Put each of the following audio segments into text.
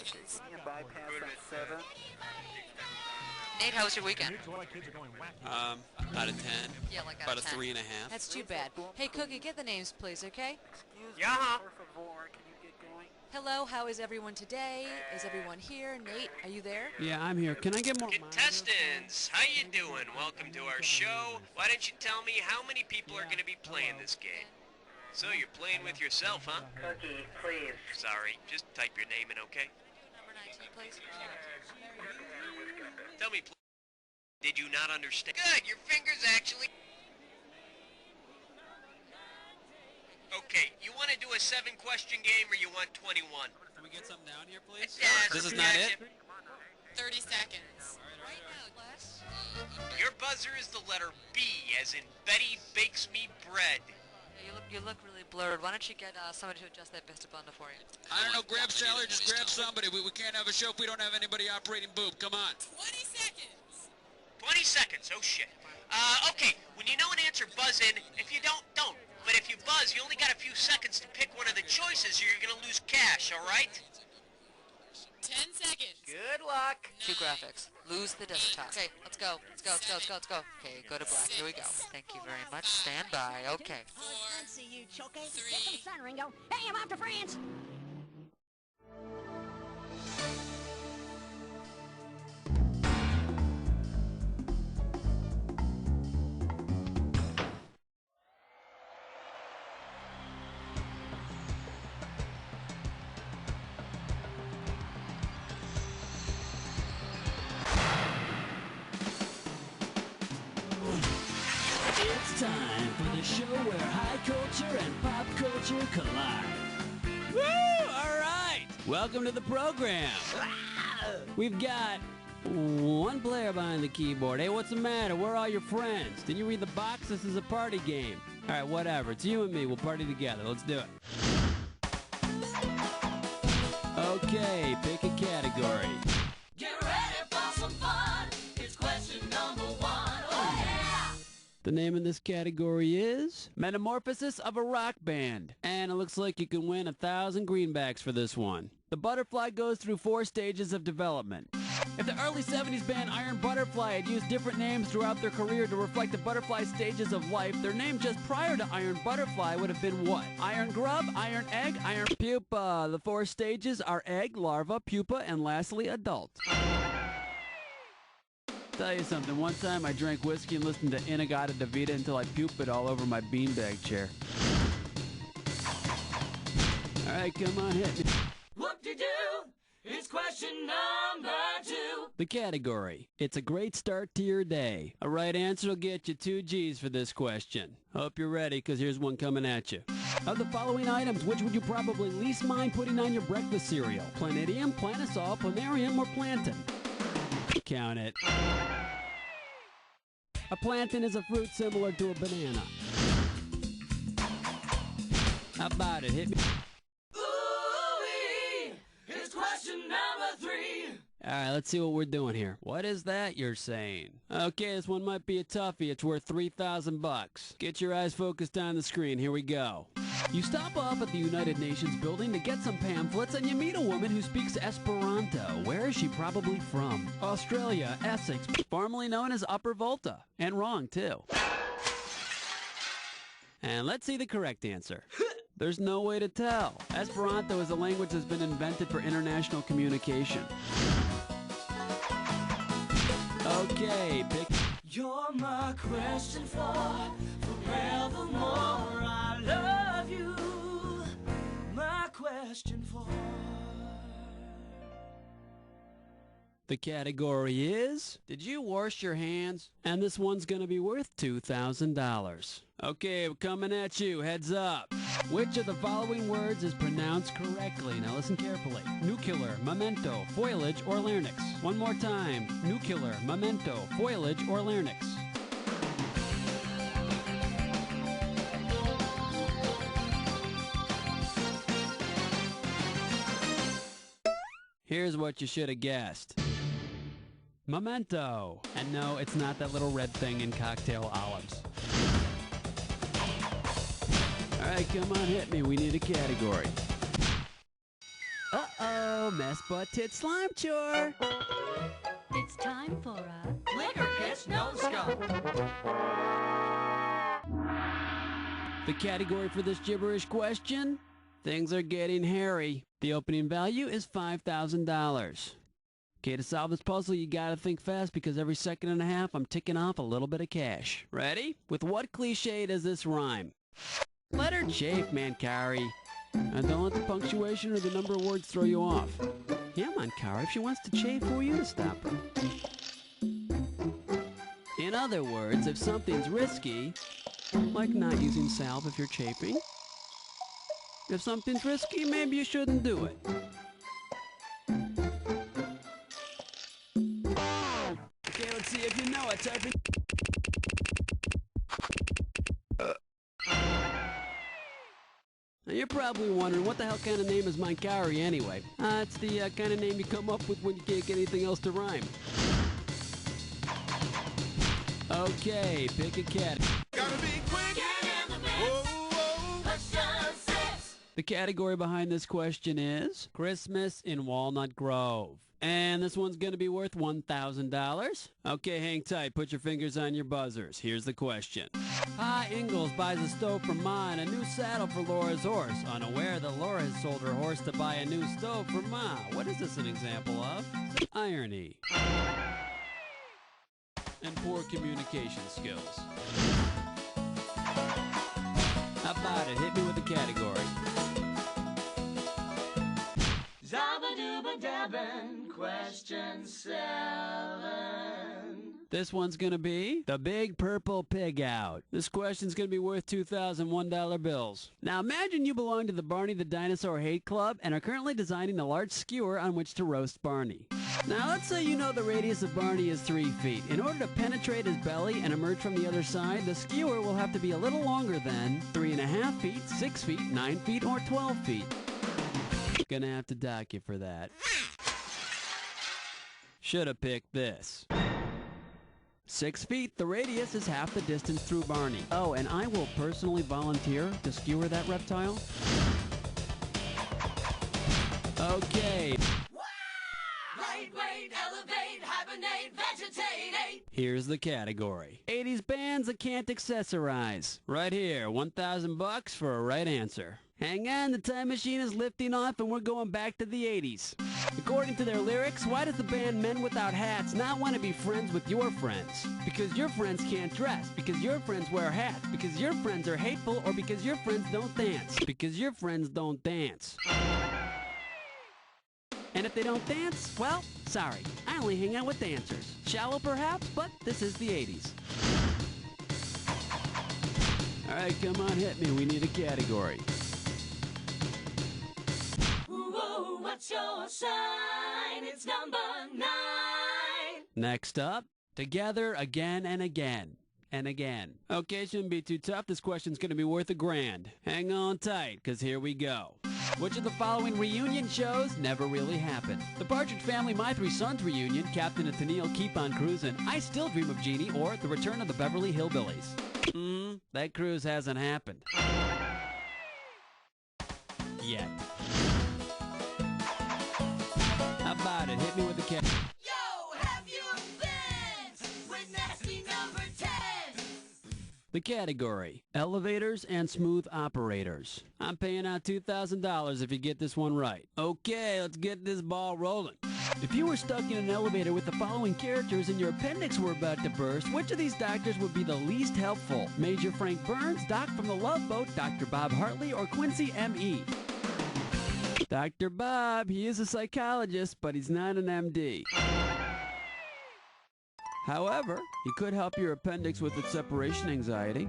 seconds. Nate, how was your weekend? Out of 10. Yeah, like About a 10. 3.5. That's too bad. Hey, Cookie, get the names, please, okay? Yeah. Hello, how is everyone today? Is everyone here? Nate, are you there? Yeah, I'm here. Can I get more Contestants, how you doing? Welcome to our show. Why don't you tell me how many people are going to be playing this game? So you're playing with yourself, huh? Cookie, please. Sorry, just type your name in, okay? Number 19, please. Tell me, please, did you not understand? Good, your fingers actually... Okay, you want to do a 7-question game or you want 21? Can we get something down here, please? Yeah, This is not it? 30 seconds. Right now, Les. Your buzzer is the letter B, as in Betty bakes me bread. You look really blurred. Why don't you get somebody to adjust that Vista bundle for you? I don't know, grab Sally, just grab somebody. We can't have a show if we don't have anybody operating boob. Come on. 20 seconds. 20 seconds, oh shit. Okay, when you know an answer, buzz in. If you don't, don't. But if you buzz, you only got a few seconds to pick one of the choices or you're gonna lose cash, alright? 10 seconds. Good luck. Cue graphics. Lose the desktop. Okay, let's go. Let's go. Okay, go to black. Here we go. Thank you very much. Stand by. Okay. 4, See you, Choke. Get 3, some sun, Ringo. Hey, I'm off to France. It's time for the show where high culture and pop culture collide. Woo! All right. Welcome to the program. We've got one player behind the keyboard. Hey, what's the matter? Where are all your friends? Did you read the box? This is a party game. All right, whatever. It's you and me. We'll party together. Let's do it. Okay, pick a category. Get ready for some fun. It's question number 1. Oh, yeah. The name of this category is Metamorphosis of a Rock Band. And it looks like you can win 1,000 greenbacks for this one. The Butterfly goes through 4 stages of development. If the early 70s band Iron Butterfly had used different names throughout their career to reflect the butterfly stages of life, their name just prior to Iron Butterfly would have been what? Iron Grub, Iron Egg, Iron Pupa. The 4 stages are egg, larva, pupa, and lastly, adult. Tell you something, one time I drank whiskey and listened to Inagata Davida until I puked it all over my beanbag chair. All right, come on, hit me. Whoop-de-doo. It's question number 2. The category. It's a great start to your day. A right answer will get you 2 G's for this question. Hope you're ready, because here's one coming at you. Of the following items, which would you probably least mind putting on your breakfast cereal? Planidium, Planisol, Planarium, or Plantain? Count it. A plantain is a fruit similar to a banana. How about it? Hit me. Ooh-wee. It's question number 3. All right, let's see what we're doing here. What is that you're saying? Okay, this one might be a toughie. It's worth $3,000. Get your eyes focused on the screen. Here we go. You stop off at the United Nations building to get some pamphlets and you meet a woman who speaks Esperanto. Where is she probably from? Australia, Essex, formerly known as Upper Volta. And wrong, too. And let's see the correct answer. There's no way to tell. Esperanto is a language that's been invented for international communication. Okay, pick. You're my question for forevermore. I love you. My question for. The category is, did you wash your hands? And this one's gonna be worth $2,000. Okay, we're coming at you. Heads up. Which of the following words is pronounced correctly? Now listen carefully. Nuclear, memento, foliage, or larynx. One more time. Nuclear, memento, foliage, or larynx. Here's what you should have guessed. Memento. And no, it's not that little red thing in cocktail olives. All right, come on, hit me. We need a category. Uh-oh. go, mess butt tit slime chore. It's time for a Liquor piss, no skull. The category for this gibberish question? Things are getting hairy. The opening value is $5,000. Okay, to solve this puzzle, you gotta think fast because every second and a half, I'm ticking off a little bit of cash. Ready? With what cliche does this rhyme? Let her chafe, Mankari. And don't let the punctuation or the number of words throw you off. Yeah, Mankari, if she wants to chafe, who are you to stop her? In other words, if something's risky, like not using salve if you're chafing, if something's risky, maybe you shouldn't do it. Okay, let's see if you know it. Type in. Now you're probably wondering, what the hell kind of name is Mankari anyway? It's the kind of name you come up with when you can't get anything else to rhyme. Okay, pick a cat. Get in the mix. Question 6. The category behind this question is Christmas in Walnut Grove. And this one's going to be worth $1,000. Okay, hang tight. Put your fingers on your buzzers. Here's the question. Pa Ingalls buys a stove for Ma and a new saddle for Laura's horse, unaware that Laura has sold her horse to buy a new stove for Ma. What is this an example of? Irony. And poor communication skills. How about it? Hit me with the category. Zabba-dooba-dabbin', question 7. This one's gonna be the Big Purple Pig Out. This question's gonna be worth $2,001 bills. Now imagine you belong to the Barney the Dinosaur Hate Club and are currently designing a large skewer on which to roast Barney. Now let's say you know the radius of Barney is 3 feet. In order to penetrate his belly and emerge from the other side, the skewer will have to be a little longer than 3.5 feet, 6 feet, 9 feet, or 12 feet. Gonna have to dock you for that. Should've picked this. 6 feet, the radius is half the distance through Barney. Oh, and I will personally volunteer to skewer that reptile. Okay. Wait, elevate, hibernate, vegetate. Here's the category. 80s bands that can't accessorize. Right here, $1,000 for a right answer. Hang on, the time machine is lifting off and we're going back to the 80s. According to their lyrics, why does the band Men Without Hats not want to be friends with your friends? Because your friends can't dress, because your friends wear hats, because your friends are hateful, or because your friends don't dance. Because your friends don't dance. And if they don't dance, well, sorry, I only hang out with dancers. Shallow perhaps, but this is the 80s. All right, come on, hit me. We need a category. Ooh, what's your sign? It's number 9. Next up, together again and again. And again. Okay, shouldn't be too tough. This question's going to be worth $1,000. Hang on tight, because here we go. Which of the following reunion shows never really happened? The Partridge Family My Three Sons reunion, Captain and Tennille Keep on Cruising, I Still Dream of Jeannie, or The Return of the Beverly Hillbillies? That cruise hasn't happened. Yet. How about it? Hit me with the cat. Yo, have you been with nasty number 10? The category, elevators and smooth operators. I'm paying out $2,000 if you get this one right. Okay, let's get this ball rolling. If you were stuck in an elevator with the following characters and your appendix were about to burst, which of these doctors would be the least helpful? Major Frank Burns, Doc from the Love Boat, Dr. Bob Hartley, or Quincy M.E.? Dr. Bob, he is a psychologist, but he's not an MD. However, he could help your appendix with its separation anxiety.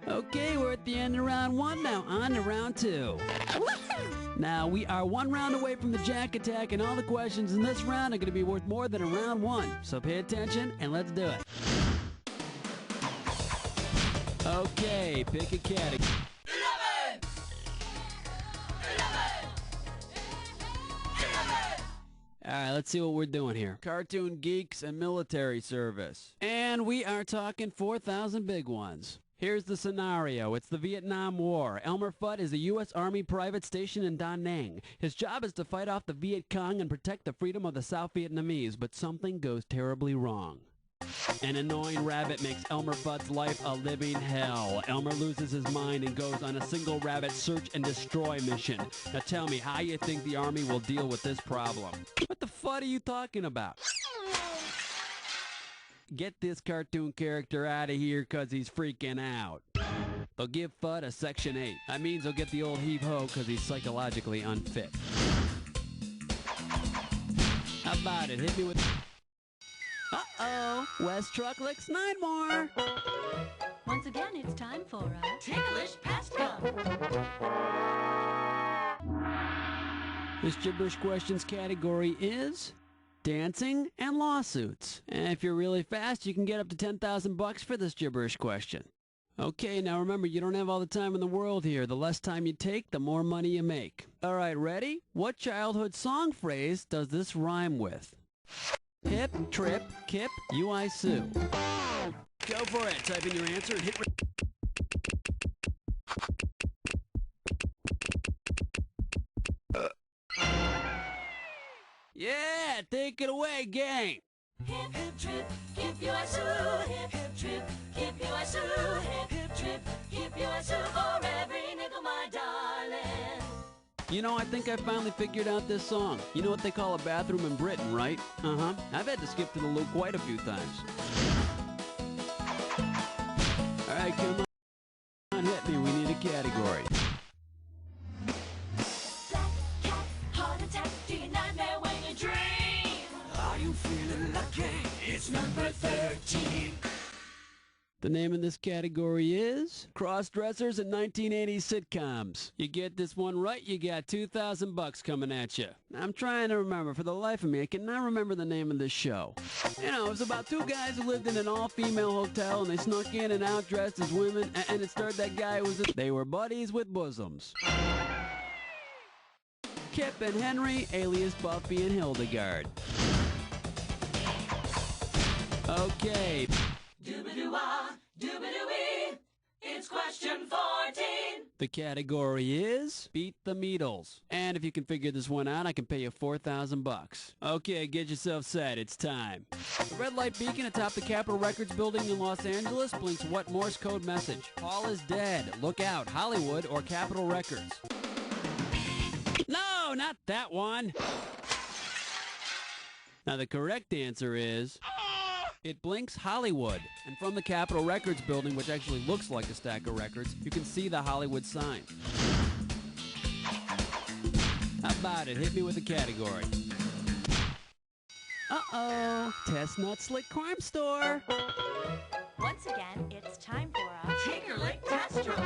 Okay, we're at the end of round 1 now, on to round 2. Now, we are 1 round away from the Jack Attack, and all the questions in this round are going to be worth more than a round 1. So pay attention, and let's do it. Okay, pick a category. 11! 11! 11! All right, let's see what we're doing here. Cartoon geeks and military service. And we are talking 4,000 big ones. Here's the scenario. It's the Vietnam War. Elmer Fudd is a U.S. Army private stationed in Da Nang. His job is to fight off the Viet Cong and protect the freedom of the South Vietnamese, but something goes terribly wrong. An annoying rabbit makes Elmer Fudd's life a living hell. Elmer loses his mind and goes on a single rabbit search and destroy mission. Now tell me, how you think the Army will deal with this problem? What the fud are you talking about? Get this cartoon character out of here because he's freaking out. They'll give Fudd a Section 8. That means they'll get the old heave-ho because he's psychologically unfit. How about it? Hit me with... Uh-oh, West Truck licks 9 more. Once again, it's time for a ticklish past gum. This gibberish questions category is dancing and lawsuits. And if you're really fast, you can get up to 10,000 bucks for this gibberish question. Okay, now remember, you don't have all the time in the world here. The less time you take, the more money you make. All right, ready? What childhood song phrase does this rhyme with? Hip, trip, kip, UI Sue. Go for it. Type in your answer and hit... Yeah, take it away, gang. Hip, hip, trip, hip, UI Sue. Hip, hip, trip, hip, UI Sue. Hip, hip, trip, hip, UI Sue. For every nickel, my darling. You know, I think I finally figured out this song. You know what they call a bathroom in Britain, right? Uh-huh. I've had to skip to the loo quite a few times. All right, come on, hit me. We need a category. Black cat, heart attack, do you nightmare when you dream? Are you feeling lucky? It's number 13. The name of this category is Cross-Dressers in 1980s Sitcoms. You get this one right, you got 2,000 bucks coming at you. I'm trying to remember. For the life of me, I cannot remember the name of this show. You know, it was about 2 guys who lived in an all-female hotel, and they snuck in and out dressed as women, and it starred that guy who was... They were buddies with bosoms. Kip and Henry, alias Buffy and Hildegard. Okay. Doobadoo-wah, doobadoo-wee, it's question 14. The category is Beat the Meatles. And if you can figure this one out, I can pay you 4,000 bucks. Okay, get yourself set. It's time. The red light beacon atop the Capitol Records building in Los Angeles blinks what Morse code message? Paul is dead. Look out. Hollywood or Capitol Records? No, not that one. Now, the correct answer is... It blinks Hollywood, and from the Capitol Records building, which actually looks like a stack of records, you can see the Hollywood sign. How about it? Hit me with a category. Uh-oh, Chestnut Slick Crime Store. Once again, it's time for a Tinkerlick Testro.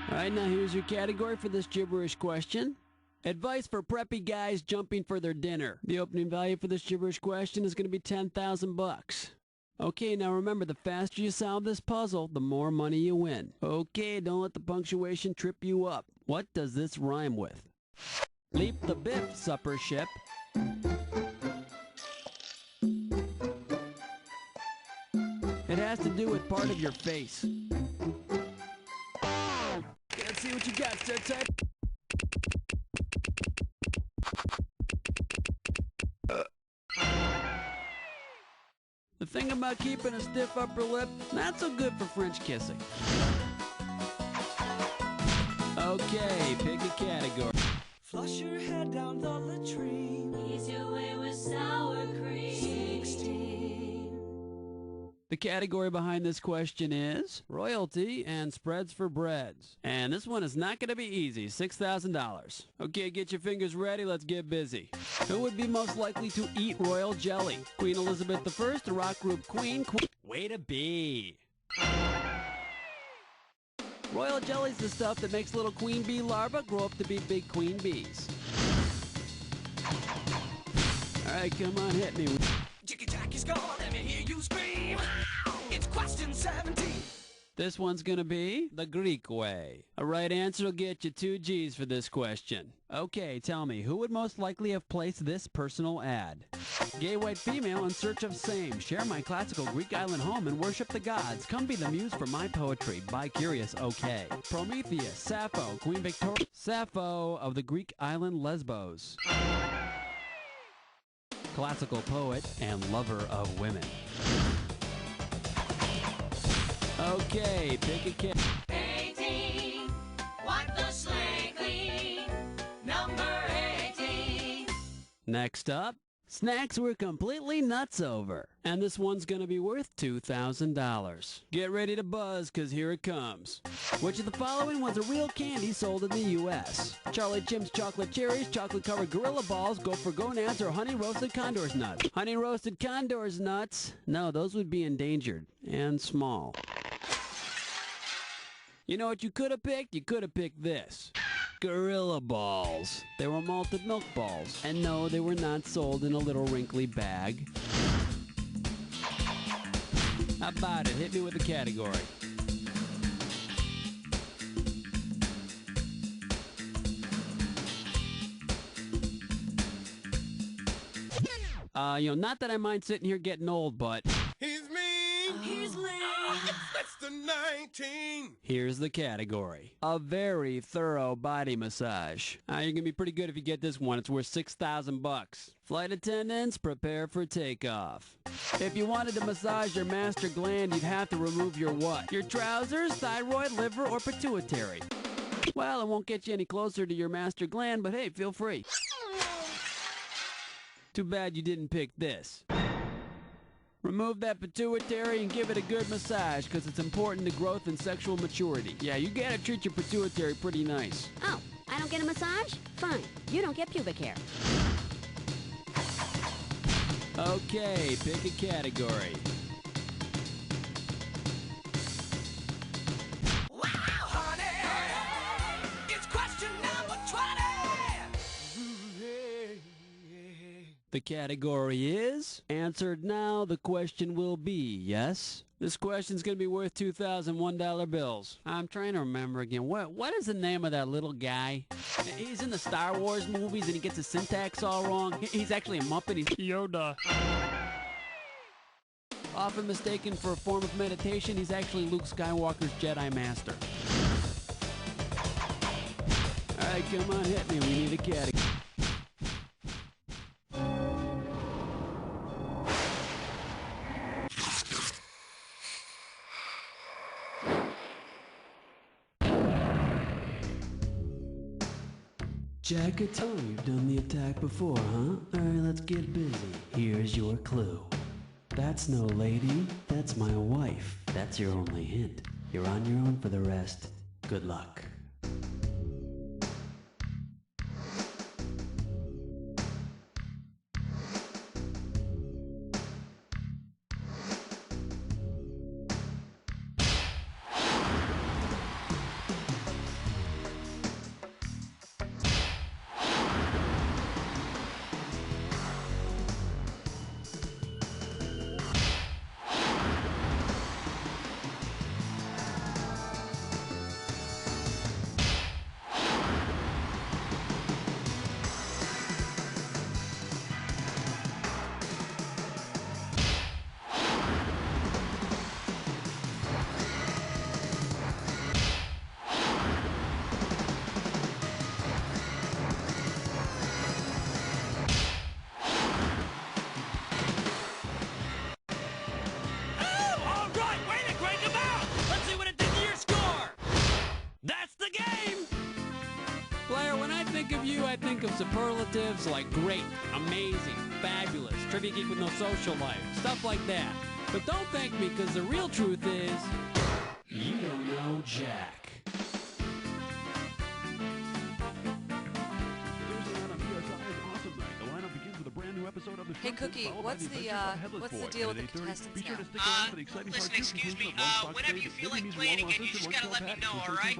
All right, now here's your category for this gibberish question. Advice for preppy guys jumping for their dinner. The opening value for this gibberish question is going to be 10,000 bucks. Okay, now remember, the faster you solve this puzzle, the more money you win. Okay, don't let the punctuation trip you up. What does this rhyme with? Leap the biff, supper ship. It has to do with part of your face. Let's see what you got, sir. Type. The thing about keeping a stiff upper lip, not so good for French kissing. Okay, pick a category. Flush your head down the latrine. Ease your way with sour cream. 16. The category behind this question is royalty and spreads for breads. And this one is not going to be easy. $6,000. Okay, get your fingers ready. Let's get busy. Who would be most likely to eat royal jelly? Queen Elizabeth I, the rock group Queen. Way to be. Royal jelly's the stuff that makes little queen bee larvae grow up to be big queen bees. All right, come on, hit me. Jiggy Jackie's gone, let me hear you scream. It's question 17. This one's gonna be the Greek way. A right answer will get you 2 G's for this question. Okay, tell me, who would most likely have placed this personal ad? Gay white female in search of same. Share my classical Greek island home and worship the gods. Come be the muse for my poetry. Bi-curious, okay. Prometheus, Sappho, Queen Victoria. Sappho of the Greek island Lesbos. Classical poet and lover of women. Okay, pick a kid. 18, wipe the slate clean. Number 18. Next up, snacks we're completely nuts over. And this one's gonna be worth $2,000. Get ready to buzz, cause here it comes. Which of the following was a real candy sold in the U.S.? Charlie Chim's chocolate cherries, chocolate-covered Gorilla Balls, Gopher Gonads, or honey-roasted Condor's nuts? Honey-roasted Condor's nuts? No, those would be endangered and small. You know what you could have picked? You could have picked this. Gorilla Balls. They were malted milk balls. And no, they were not sold in a little wrinkly bag. How about it? Hit me with a category. Not that I mind sitting here getting old, but... He's mean. He's lame. That's the 19. Here's the category. A very thorough body massage. You're going to be pretty good if you get this one. It's worth $6,000. Flight attendants, prepare for takeoff. If you wanted to massage your master gland, you'd have to remove your what? Your trousers, thyroid, liver, or pituitary? Well, it won't get you any closer to your master gland, but hey, feel free. Too bad you didn't pick this. Remove that pituitary and give it a good massage, because it's important to growth and sexual maturity. Yeah, you gotta treat your pituitary pretty nice. Oh, I don't get a massage? Fine. You don't get pubic hair. Okay, pick a category. Wow, honey, it's question number 20. The category is answered now. The question will be yes. This question's gonna be worth $2,001 bills. I'm trying to remember again. What is the name of that little guy? He's in the Star Wars movies and he gets his syntax all wrong. He's actually a Muppet. He's Yoda. Often mistaken for a form of meditation, he's actually Luke Skywalker's Jedi Master. All right, come on, hit me. We need a category. Jack, I told you you've done the attack before, huh? Alright, let's get busy. Here's your clue. That's no lady, that's my wife. That's your only hint. You're on your own for the rest. Good luck. I think of superlatives like great, amazing, fabulous, trivia geek with no social life, stuff like that. But don't thank me, because the real truth is, you don't know Jack. Hey, Cookie, what's the deal with the contestants now? Listen, excuse me, whenever you feel like playing again, you just gotta let me know, alright?